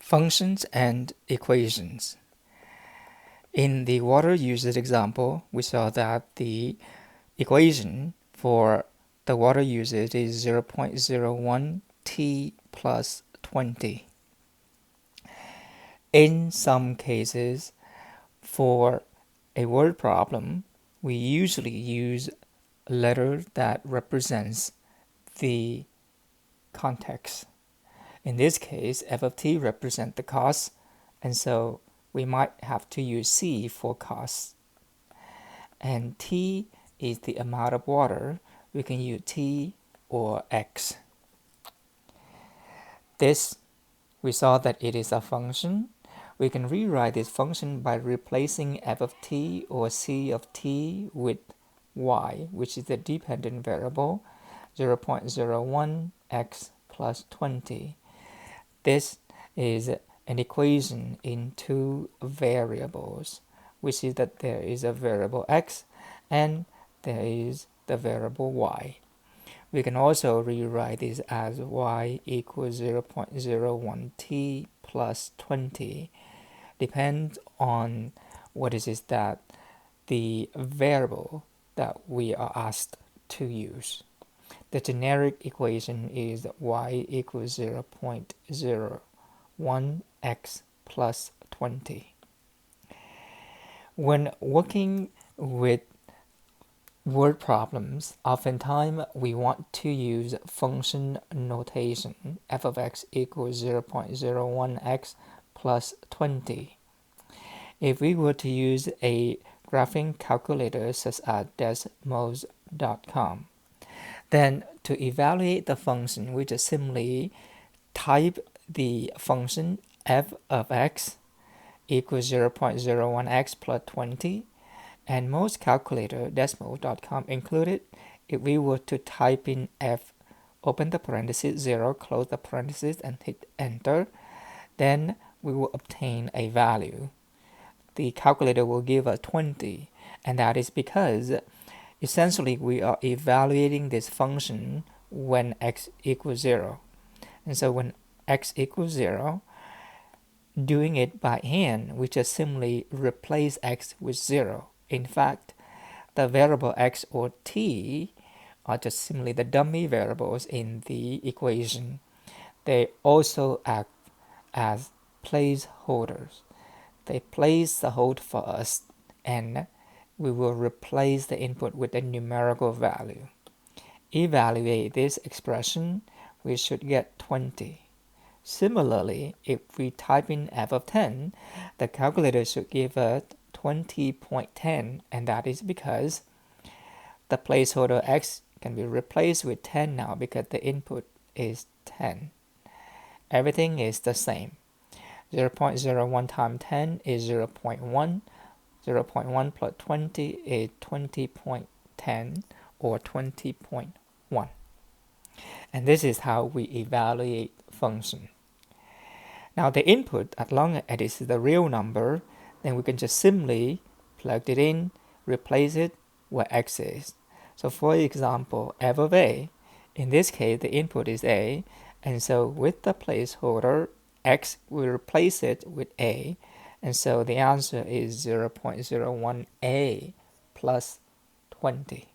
Functions and equations. In the water usage example, we saw that the equation for the water usage is 0.01 t plus 20. In some cases, for a word problem, we usually use a letter that represents the context. In this case, f of t represents the cost, and so we might have to use C for cost. And T is the amount of water. We can use T or X. This, we saw that it is a function. We can rewrite this function by replacing f of t or c of t with y, which is the dependent variable, 0.01 x plus 20. This is an equation in two variables. We see that there is a variable x and there is the variable y. We can also rewrite this as y equals 0.01 t plus 20. Depends on what it is that the variable that we are asked to use. The generic equation is y equals 0.01 x plus 20. When working with word problems, oftentimes we want to use function notation. F of x equals 0.01 x plus 20. If we were to use a graphing calculator such as desmos.com, then to evaluate the function, we just simply type the function f of x equals 0.01 x plus 20, and most calculator, desmos.com included, if we were to type in f, open the parentheses, 0, close the parentheses, and hit enter, then we will obtain a value. The calculator will give us 20, and that is because essentially we are evaluating this function when x equals 0. And so when x equals 0, doing it by hand, we just simply replace x with 0. In fact, the variable x or t are just simply the dummy variables in the equation. They also act as placeholders. They place the hold for us, and we will replace the input with a numerical value. Evaluate this expression, we should get 20. Similarly, if we type in f of 10, the calculator should give us 20.10, and that is because the placeholder x can be replaced with 10 now because the input is 10. Everything is the same. 0.01 times 10 is 0.1. 0.1 plus 20 is 20.10 or 20.1. And this is how we evaluate function. Now the input, as long as it is the real number, then we can just simply plug it in, replace it where x is. So for example, f of a, in this case the input is a, and so with the placeholder x, we replace it with a, and so the answer is 0.01a plus 20.